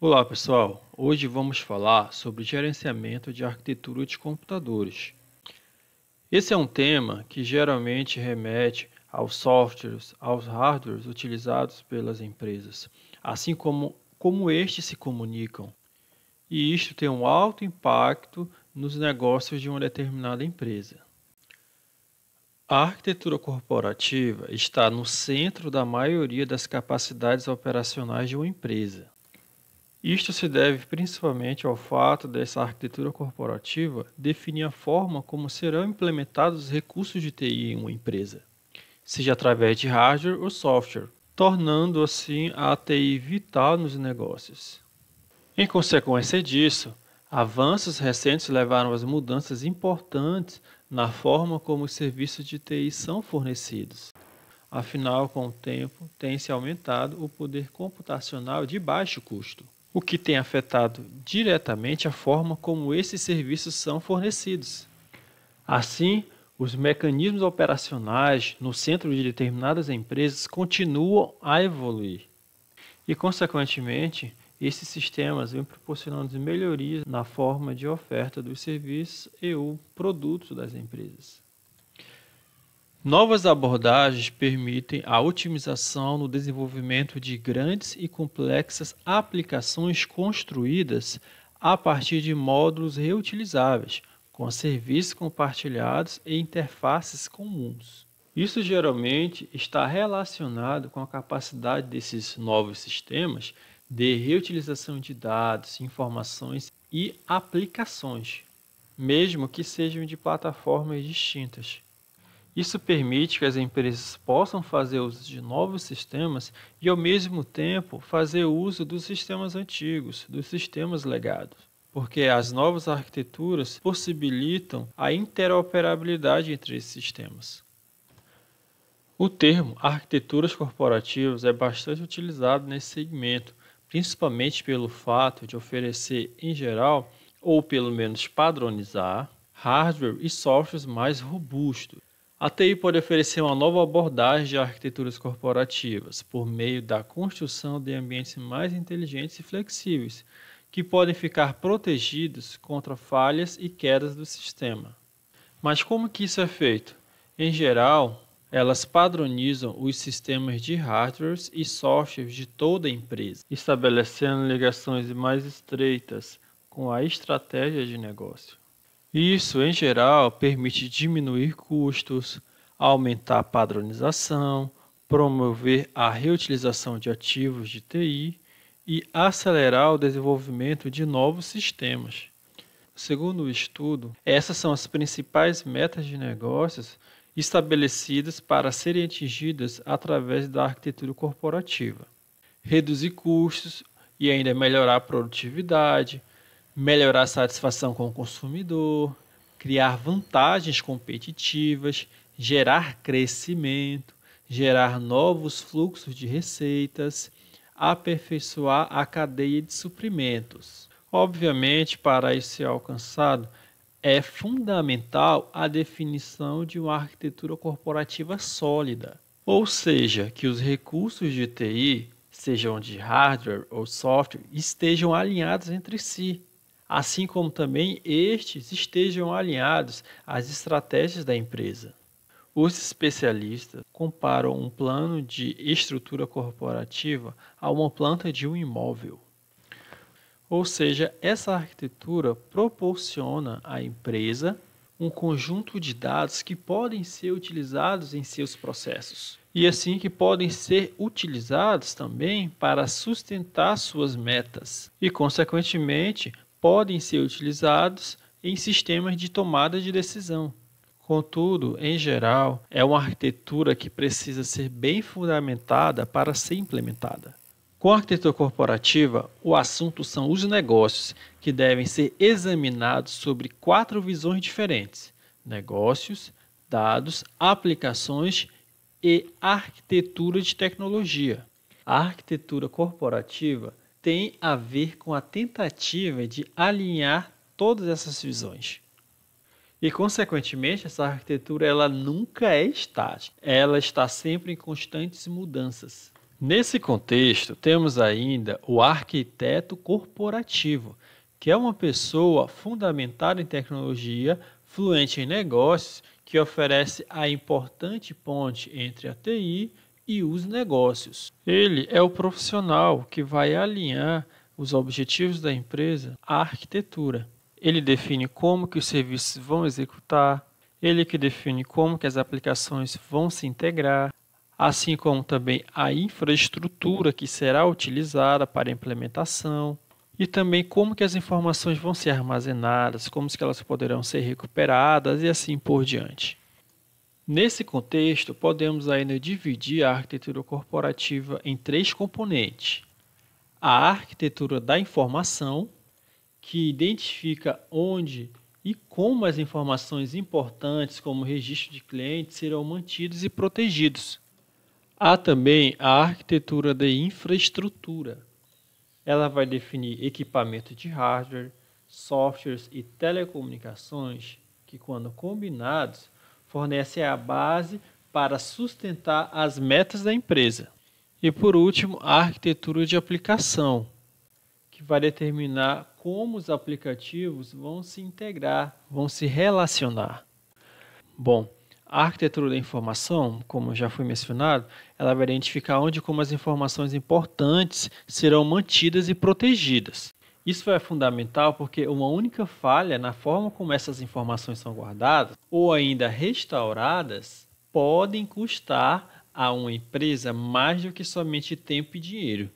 Olá pessoal, hoje vamos falar sobre gerenciamento de arquitetura de computadores. Esse é um tema que geralmente remete aos softwares, aos hardwares utilizados pelas empresas, assim como estes se comunicam. E isto tem um alto impacto nos negócios de uma determinada empresa. A arquitetura corporativa está no centro da maioria das capacidades operacionais de uma empresa. Isto se deve principalmente ao fato dessa arquitetura corporativa definir a forma como serão implementados os recursos de TI em uma empresa, seja através de hardware ou software, tornando assim a TI vital nos negócios. Em consequência disso, avanços recentes levaram a mudanças importantes na forma como os serviços de TI são fornecidos. Afinal, com o tempo, tem-se aumentado o poder computacional de baixo custo, o que tem afetado diretamente a forma como esses serviços são fornecidos. Assim, os mecanismos operacionais no centro de determinadas empresas continuam a evoluir e, consequentemente, esses sistemas vêm proporcionando melhorias na forma de oferta dos serviços e ou produtos das empresas. Novas abordagens permitem a otimização no desenvolvimento de grandes e complexas aplicações construídas a partir de módulos reutilizáveis, com serviços compartilhados e interfaces comuns. Isso geralmente está relacionado com a capacidade desses novos sistemas de reutilização de dados, informações e aplicações, mesmo que sejam de plataformas distintas. Isso permite que as empresas possam fazer uso de novos sistemas e, ao mesmo tempo, fazer uso dos sistemas antigos, dos sistemas legados, porque as novas arquiteturas possibilitam a interoperabilidade entre esses sistemas. O termo arquiteturas corporativas é bastante utilizado nesse segmento, principalmente pelo fato de oferecer, em geral, ou pelo menos padronizar, hardware e softwares mais robustos. A TI pode oferecer uma nova abordagem de arquiteturas corporativas por meio da construção de ambientes mais inteligentes e flexíveis, que podem ficar protegidos contra falhas e quedas do sistema. Mas como que isso é feito? Em geral, elas padronizam os sistemas de hardwares e softwares de toda a empresa, estabelecendo ligações mais estreitas com a estratégia de negócio. Isso, em geral, permite diminuir custos, aumentar a padronização, promover a reutilização de ativos de TI e acelerar o desenvolvimento de novos sistemas. Segundo o estudo, essas são as principais metas de negócios estabelecidas para serem atingidas através da arquitetura corporativa. Reduzir custos e ainda melhorar a produtividade, melhorar a satisfação com o consumidor, criar vantagens competitivas, gerar crescimento, gerar novos fluxos de receitas, aperfeiçoar a cadeia de suprimentos. Obviamente, para isso ser alcançado, é fundamental a definição de uma arquitetura corporativa sólida, ou seja, que os recursos de TI, sejam de hardware ou software, estejam alinhados entre si, assim como também estes estejam alinhados às estratégias da empresa. Os especialistas comparam um plano de estrutura corporativa a uma planta de um imóvel. Ou seja, essa arquitetura proporciona à empresa um conjunto de dados que podem ser utilizados em seus processos e assim que podem ser utilizados também para sustentar suas metas e, consequentemente, podem ser utilizados em sistemas de tomada de decisão. Contudo, em geral, é uma arquitetura que precisa ser bem fundamentada para ser implementada. Com a arquitetura corporativa, o assunto são os negócios, que devem ser examinados sobre 4 visões diferentes: negócios, dados, aplicações e arquitetura de tecnologia. A arquitetura corporativa tem a ver com a tentativa de alinhar todas essas visões. E, consequentemente, essa arquitetura ela nunca é estática. Ela está sempre em constantes mudanças. Nesse contexto, temos ainda o arquiteto corporativo, que é uma pessoa fundamentada em tecnologia, fluente em negócios, que oferece a importante ponte entre a TI e os negócios. Ele é o profissional que vai alinhar os objetivos da empresa à arquitetura. Ele define como que os serviços vão executar, ele que define como que as aplicações vão se integrar, assim como também a infraestrutura que será utilizada para a implementação e também como que as informações vão ser armazenadas, como que elas poderão ser recuperadas e assim por diante. Nesse contexto, podemos ainda dividir a arquitetura corporativa em três componentes. A arquitetura da informação, que identifica onde e como as informações importantes, como o registro de clientes, serão mantidos e protegidos. Há também a arquitetura de infraestrutura. Ela vai definir equipamento de hardware, softwares e telecomunicações que, quando combinados, fornecem a base para sustentar as metas da empresa. E, por último, a arquitetura de aplicação, que vai determinar como os aplicativos vão se integrar, vão se relacionar. Bom, a arquitetura da informação, como já foi mencionado, ela vai identificar onde e como as informações importantes serão mantidas e protegidas. Isso é fundamental porque uma única falha na forma como essas informações são guardadas ou ainda restauradas podem custar a uma empresa mais do que somente tempo e dinheiro.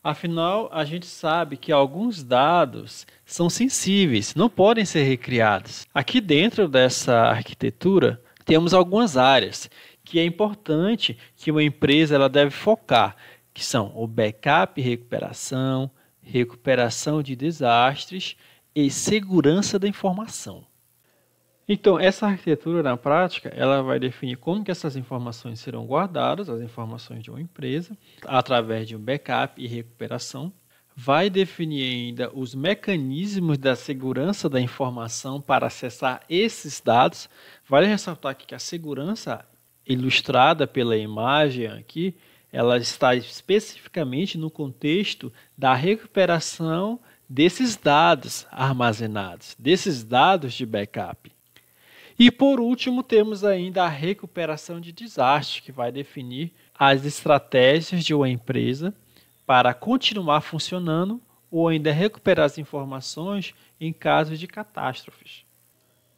Afinal, a gente sabe que alguns dados são sensíveis, não podem ser recriados. Aqui dentro dessa arquitetura, temos algumas áreas que é importante que uma empresa ela deve focar, que são o backup e recuperação, recuperação de desastres e segurança da informação. Então, essa arquitetura na prática, ela vai definir como que essas informações serão guardadas, as informações de uma empresa, através de um backup e recuperação. Vai definir ainda os mecanismos da segurança da informação para acessar esses dados. Vale ressaltar aqui que a segurança ilustrada pela imagem aqui, ela está especificamente no contexto da recuperação desses dados armazenados, desses dados de backup. E por último, temos ainda a recuperação de desastre, que vai definir as estratégias de uma empresa para continuar funcionando ou ainda recuperar as informações em caso de catástrofes.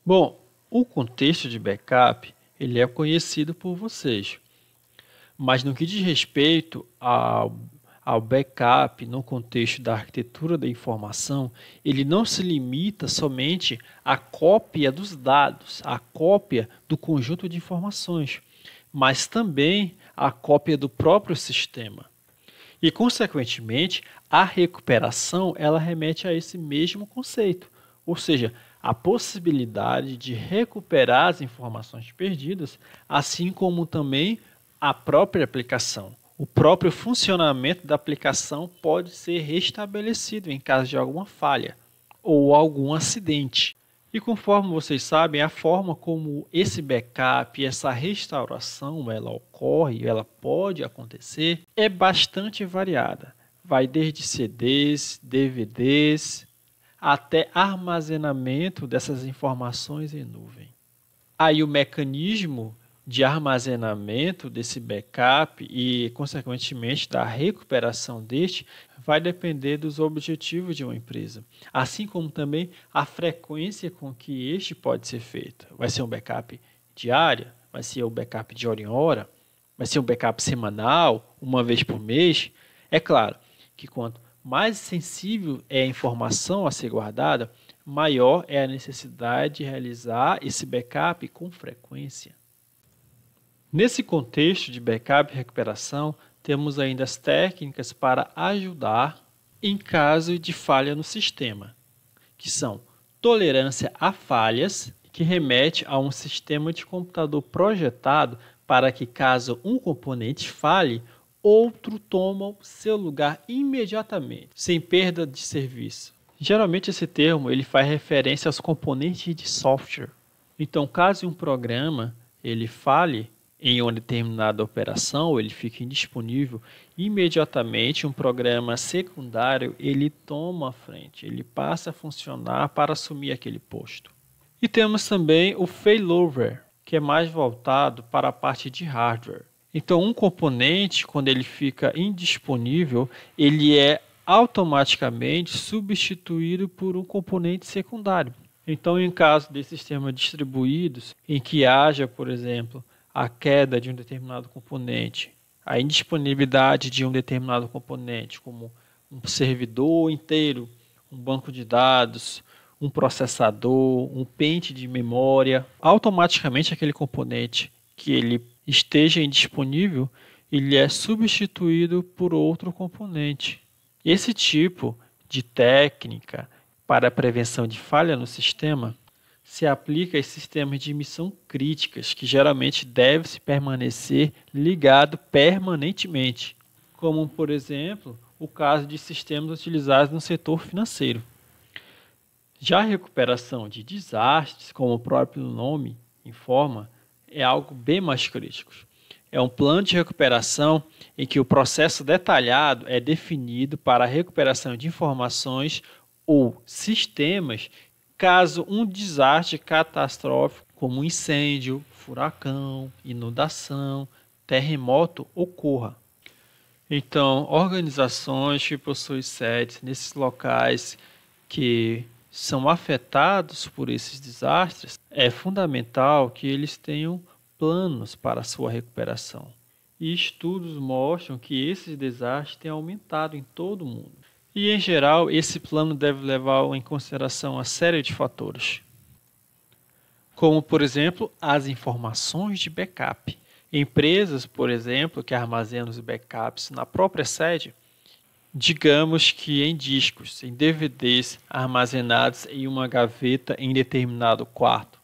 Bom, o contexto de backup ele é conhecido por vocês, mas no que diz respeito ao backup no contexto da arquitetura da informação, ele não se limita somente à cópia dos dados, à cópia do conjunto de informações, mas também à cópia do próprio sistema. E, consequentemente, a recuperação ela remete a esse mesmo conceito, ou seja, a possibilidade de recuperar as informações perdidas, assim como também a própria aplicação. O próprio funcionamento da aplicação pode ser restabelecido em caso de alguma falha ou algum acidente. E conforme vocês sabem, a forma como esse backup e essa restauração ela ocorre, ela pode acontecer, é bastante variada. Vai desde CDs, DVDs, até armazenamento dessas informações em nuvem. Aí o mecanismo de armazenamento desse backup e, consequentemente, da recuperação deste vai depender dos objetivos de uma empresa, assim como também a frequência com que este pode ser feito. Vai ser um backup diário? Vai ser um backup de hora em hora? Vai ser um backup semanal, uma vez por mês? É claro que quanto mais sensível é a informação a ser guardada, maior é a necessidade de realizar esse backup com frequência. Nesse contexto de backup e recuperação, temos ainda as técnicas para ajudar em caso de falha no sistema, que são tolerância a falhas, que remete a um sistema de computador projetado para que, caso um componente falhe, outro toma seu lugar imediatamente, sem perda de serviço. Geralmente esse termo ele faz referência aos componentes de software. Então, caso um programa ele falhe, em uma determinada operação, ele fica indisponível, imediatamente um programa secundário ele toma a frente, ele passa a funcionar para assumir aquele posto. E temos também o failover, que é mais voltado para a parte de hardware. Então, um componente, quando ele fica indisponível, ele é automaticamente substituído por um componente secundário. Então, em caso de sistemas distribuídos, em que haja, por exemplo, a queda de um determinado componente, a indisponibilidade de um determinado componente, como um servidor inteiro, um banco de dados, um processador, um pente de memória, automaticamente aquele componente que ele esteja indisponível, ele é substituído por outro componente. Esse tipo de técnica para a prevenção de falha no sistema se aplica a sistemas de missão críticas, que geralmente deve-se permanecer ligado permanentemente, como, por exemplo, o caso de sistemas utilizados no setor financeiro. Já a recuperação de desastres, como o próprio nome informa, é algo bem mais crítico. É um plano de recuperação em que o processo detalhado é definido para a recuperação de informações ou sistemas caso um desastre catastrófico, como um incêndio, furacão, inundação, terremoto ocorra. Então, organizações que possuem sedes nesses locais que são afetados por esses desastres, é fundamental que eles tenham planos para a sua recuperação. E estudos mostram que esses desastres têm aumentado em todo o mundo. E, em geral, esse plano deve levar em consideração uma série de fatores, como, por exemplo, as informações de backup. Empresas, por exemplo, que armazenam os backups na própria sede, digamos que em discos, em DVDs armazenados em uma gaveta em determinado quarto.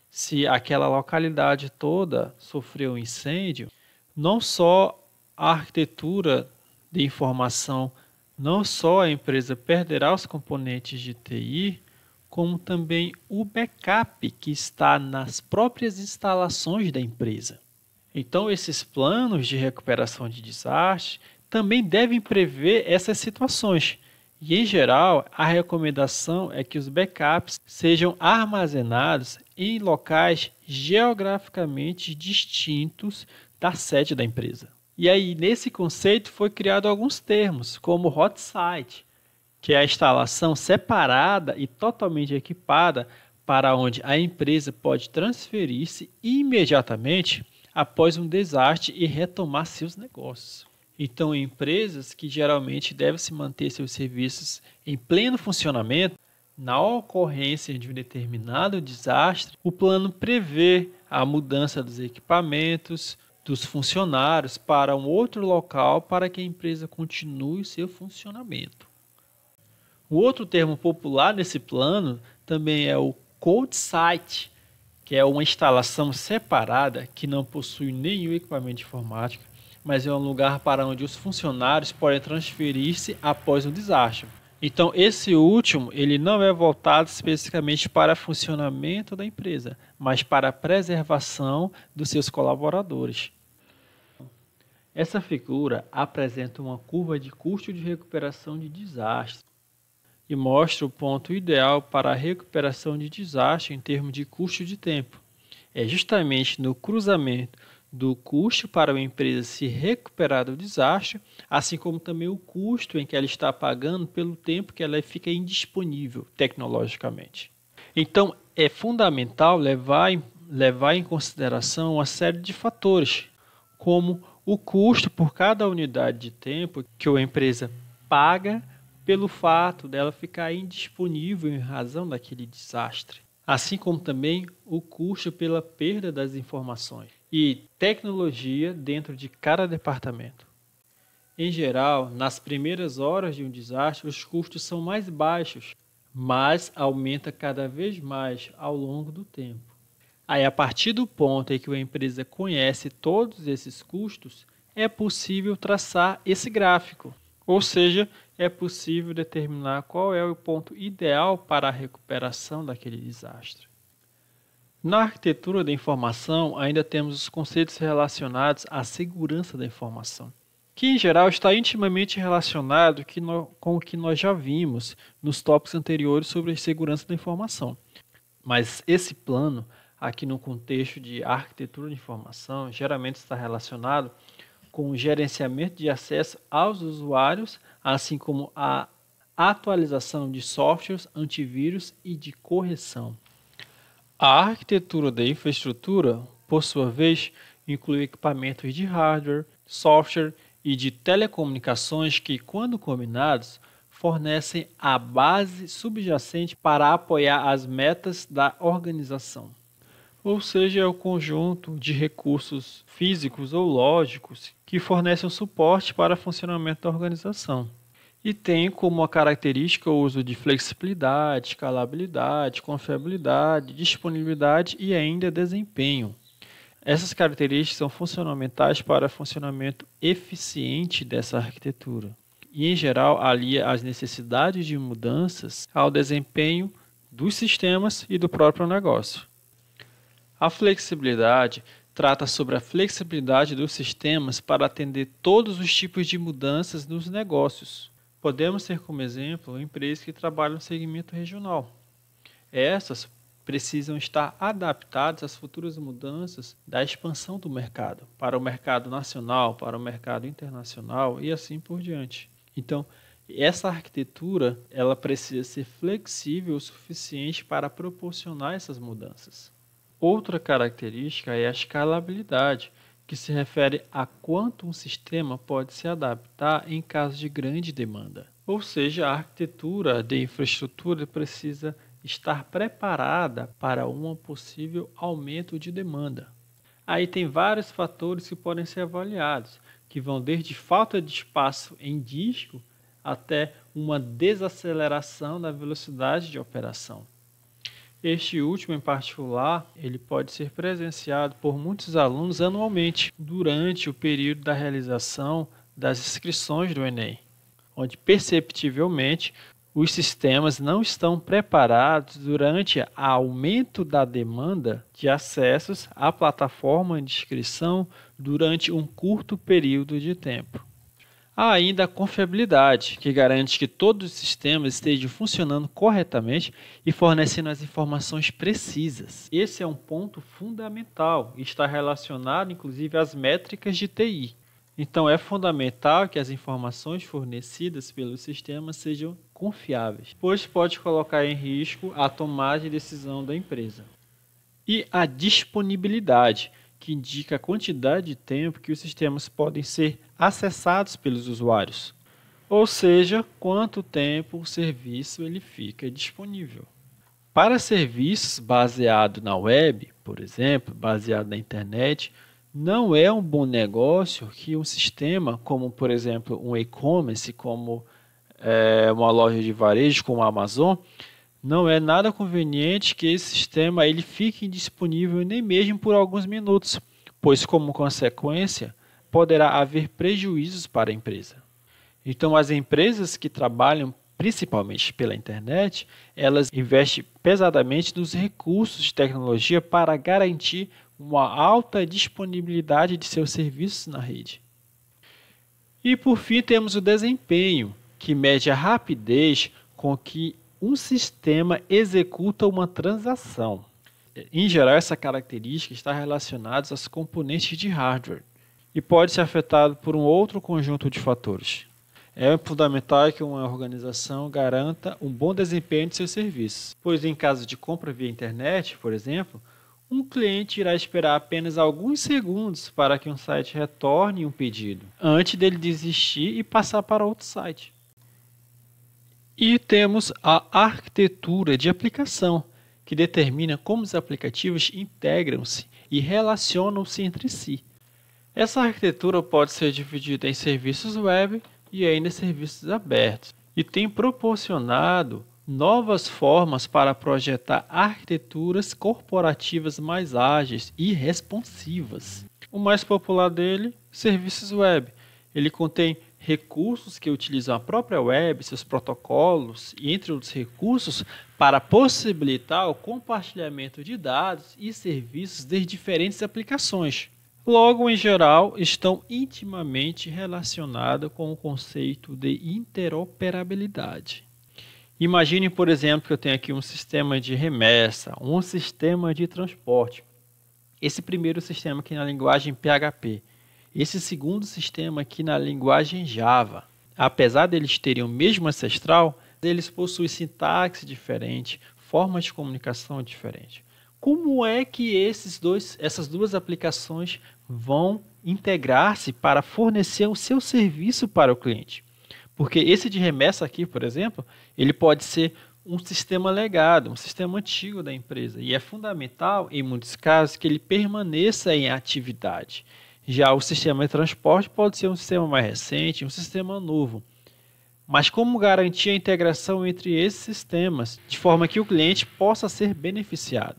Se aquela localidade toda sofreu um incêndio, não só a arquitetura de informação, não só a empresa perderá os componentes de TI, como também o backup que está nas próprias instalações da empresa. Então, esses planos de recuperação de desastre também devem prever essas situações. E, em geral, a recomendação é que os backups sejam armazenados em locais geograficamente distintos da sede da empresa. E aí, nesse conceito, foi criado alguns termos, como hot site, que é a instalação separada e totalmente equipada para onde a empresa pode transferir-se imediatamente após um desastre e retomar seus negócios. Então, empresas que geralmente devem se manter seus serviços em pleno funcionamento, na ocorrência de um determinado desastre, o plano prevê a mudança dos equipamentos, dos funcionários para um outro local para que a empresa continue seu funcionamento. O outro termo popular nesse plano também é o cold site, que é uma instalação separada que não possui nenhum equipamento informático, mas é um lugar para onde os funcionários podem transferir-se após um desastre. Então, esse último, ele não é voltado especificamente para funcionamento da empresa, mas para a preservação dos seus colaboradores. Essa figura apresenta uma curva de custo de recuperação de desastres e mostra o ponto ideal para a recuperação de desastre em termos de custo de tempo. É justamente no cruzamento do custo para uma empresa se recuperar do desastre, assim como também o custo em que ela está pagando pelo tempo que ela fica indisponível tecnologicamente. Então, é fundamental levar em consideração uma série de fatores, como o custo por cada unidade de tempo que a empresa paga pelo fato dela ficar indisponível em razão daquele desastre, assim como também o custo pela perda das informações e tecnologia dentro de cada departamento. Em geral, nas primeiras horas de um desastre, os custos são mais baixos, mas aumenta cada vez mais ao longo do tempo. Aí, a partir do ponto em que a empresa conhece todos esses custos, é possível traçar esse gráfico, ou seja, é possível determinar qual é o ponto ideal para a recuperação daquele desastre. Na arquitetura da informação, ainda temos os conceitos relacionados à segurança da informação, que em geral está intimamente relacionado com o que nós já vimos nos tópicos anteriores sobre a segurança da informação. Mas esse plano, aqui no contexto de arquitetura de informação, geralmente está relacionado com o gerenciamento de acesso aos usuários, assim como a atualização de softwares, antivírus e de correção. A arquitetura da infraestrutura, por sua vez, inclui equipamentos de hardware, software e de telecomunicações que, quando combinados, fornecem a base subjacente para apoiar as metas da organização. Ou seja, é o conjunto de recursos físicos ou lógicos que fornecem o suporte para o funcionamento da organização. E tem como característica o uso de flexibilidade, escalabilidade, confiabilidade, disponibilidade e ainda desempenho. Essas características são fundamentais para o funcionamento eficiente dessa arquitetura e, em geral, alia as necessidades de mudanças ao desempenho dos sistemas e do próprio negócio. A flexibilidade trata sobre a flexibilidade dos sistemas para atender todos os tipos de mudanças nos negócios. Podemos ter como exemplo empresas que trabalham no segmento regional. Essas precisam estar adaptadas às futuras mudanças da expansão do mercado, para o mercado nacional, para o mercado internacional e assim por diante. Então, essa arquitetura ela precisa ser flexível o suficiente para proporcionar essas mudanças. Outra característica é a escalabilidade, que se refere a quanto um sistema pode se adaptar em caso de grande demanda. Ou seja, a arquitetura de infraestrutura precisa estar preparada para um possível aumento de demanda. Aí tem vários fatores que podem ser avaliados, que vão desde falta de espaço em disco até uma desaceleração da velocidade de operação. Este último, em particular, ele pode ser presenciado por muitos alunos anualmente, durante o período da realização das inscrições do Enem, onde perceptivelmente os sistemas não estão preparados durante o aumento da demanda de acessos à plataforma de inscrição durante um curto período de tempo. Há ainda a confiabilidade, que garante que todos os sistemas estejam funcionando corretamente e fornecendo as informações precisas. Esse é um ponto fundamental e está relacionado, inclusive, às métricas de TI. Então, é fundamental que as informações fornecidas pelos sistemas sejam confiáveis, pois pode colocar em risco a tomada de decisão da empresa. E a disponibilidade, que indica a quantidade de tempo que os sistemas podem ser acessados pelos usuários, ou seja, quanto tempo o serviço ele fica disponível. Para serviços baseados na web, por exemplo, baseado na internet, não é um bom negócio que um sistema, como por exemplo um e-commerce, como uma loja de varejo como a Amazon, não é nada conveniente que esse sistema ele fique indisponível nem mesmo por alguns minutos, pois como consequência poderá haver prejuízos para a empresa. Então as empresas que trabalham principalmente pela internet, elas investem pesadamente nos recursos de tecnologia para garantir uma alta disponibilidade de seus serviços na rede. E por fim temos o desempenho, que mede a rapidez com que um sistema executa uma transação. Em geral, essa característica está relacionada aos componentes de hardware e pode ser afetado por um outro conjunto de fatores. É fundamental que uma organização garanta um bom desempenho de seus serviços, pois em caso de compra via internet, por exemplo, um cliente irá esperar apenas alguns segundos para que um site retorne um pedido, antes dele desistir e passar para outro site. E temos a arquitetura de aplicação, que determina como os aplicativos integram-se e relacionam-se entre si. Essa arquitetura pode ser dividida em serviços web e ainda serviços abertos, e tem proporcionado novas formas para projetar arquiteturas corporativas mais ágeis e responsivas. O mais popular dele, serviços web. Ele contém recursos que utilizam a própria web, seus protocolos e entre outros recursos para possibilitar o compartilhamento de dados e serviços de diferentes aplicações. Logo, em geral, estão intimamente relacionados com o conceito de interoperabilidade. Imagine, por exemplo, que eu tenho aqui um sistema de remessa, um sistema de transporte. Esse primeiro sistema aqui na linguagem PHP. Esse segundo sistema aqui na linguagem Java. Apesar deles terem o mesmo ancestral, eles possuem sintaxe diferente, formas de comunicação diferentes. Como é que essas duas aplicações vão integrar-se para fornecer o seu serviço para o cliente? Porque esse de remessa aqui, por exemplo, ele pode ser um sistema legado, um sistema antigo da empresa. E é fundamental, em muitos casos, que ele permaneça em atividade. Já o sistema de transporte pode ser um sistema mais recente, um sistema novo. Mas como garantir a integração entre esses sistemas, de forma que o cliente possa ser beneficiado?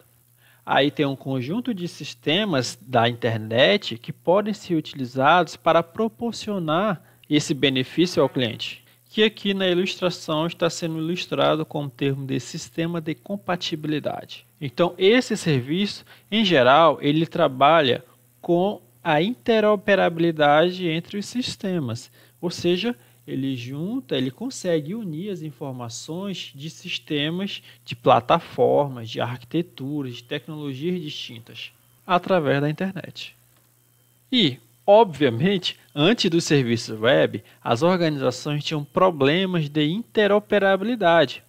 Aí tem um conjunto de sistemas da internet que podem ser utilizados para proporcionar esse benefício ao cliente, que aqui na ilustração está sendo ilustrado com o termo de sistema de compatibilidade. Então, esse serviço, em geral, ele trabalha com a interoperabilidade entre os sistemas, ou seja, ele consegue unir as informações de sistemas, de plataformas, de arquiteturas, de tecnologias distintas, através da internet. E, obviamente, antes do serviço web, as organizações tinham problemas de interoperabilidade,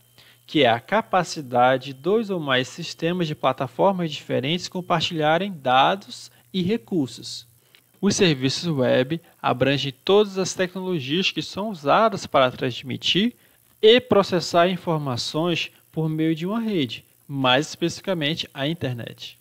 que é a capacidade de dois ou mais sistemas de plataformas diferentes compartilharem dados e recursos. Os serviços web abrangem todas as tecnologias que são usadas para transmitir e processar informações por meio de uma rede, mais especificamente a internet.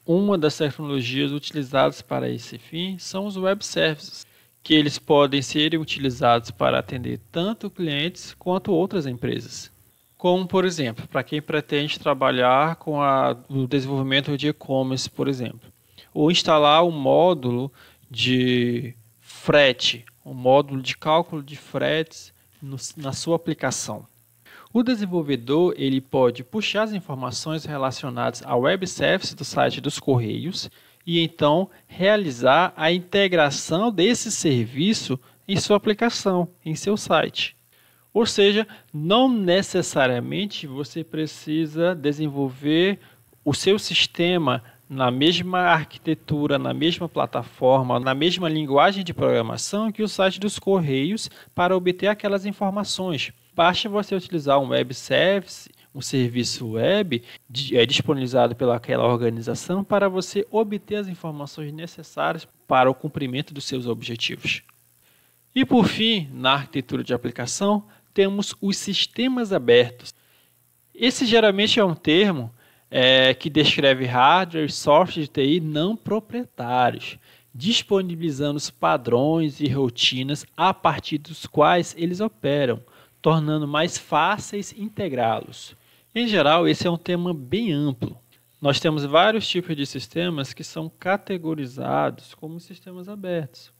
Uma das tecnologias utilizadas para esse fim são os web services, que eles podem ser utilizados para atender tanto clientes quanto outras empresas. Como, por exemplo, para quem pretende trabalhar com o desenvolvimento de e-commerce, por exemplo, ou instalar um módulo de frete, um módulo de cálculo de fretes na sua aplicação. O desenvolvedor ele pode puxar as informações relacionadas ao web service do site dos Correios e então realizar a integração desse serviço em sua aplicação, em seu site. Ou seja, não necessariamente você precisa desenvolver o seu sistema na mesma arquitetura, na mesma plataforma, na mesma linguagem de programação que o site dos Correios para obter aquelas informações. Basta você utilizar um web service, um serviço web disponibilizado pelaquela organização para você obter as informações necessárias para o cumprimento dos seus objetivos. E por fim, na arquitetura de aplicação, temos os sistemas abertos. Esse geralmente é um termo que descreve hardware e software de TI não proprietários, disponibilizando os padrões e rotinas a partir dos quais eles operam, tornando mais fáceis integrá-los. Em geral, esse é um tema bem amplo. Nós temos vários tipos de sistemas que são categorizados como sistemas abertos,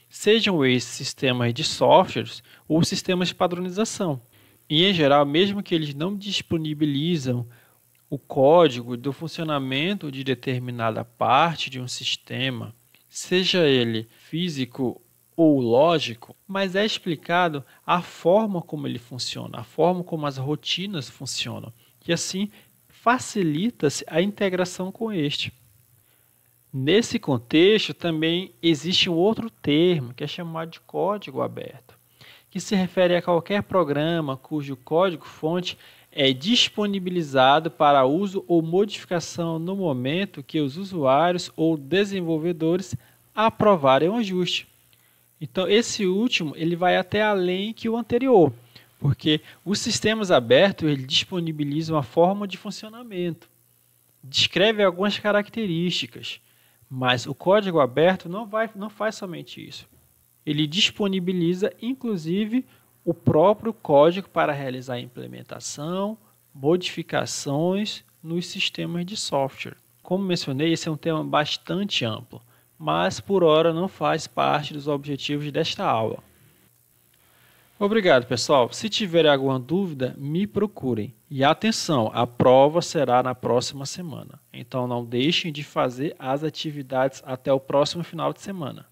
sejam esses sistemas de softwares ou sistemas de padronização. E, em geral, mesmo que eles não disponibilizam o código do funcionamento de determinada parte de um sistema, seja ele físico ou lógico, mas é explicado a forma como ele funciona, a forma como as rotinas funcionam, e assim facilita-se a integração com este. Nesse contexto, também existe um outro termo que é chamado de código aberto, que se refere a qualquer programa cujo código-fonte é disponibilizado para uso ou modificação no momento que os usuários ou desenvolvedores aprovarem o ajuste. Então, esse último ele vai até além que o anterior, porque os sistemas abertos ele disponibilizam a forma de funcionamento, descreve algumas características, mas o código aberto não faz somente isso. Ele disponibiliza, inclusive, o próprio código para realizar implementação, modificações nos sistemas de software. Como mencionei, esse é um tema bastante amplo, mas por hora não faz parte dos objetivos desta aula. Obrigado, pessoal. Se tiverem alguma dúvida, me procurem. E atenção, a prova será na próxima semana. Então não deixem de fazer as atividades até o próximo final de semana.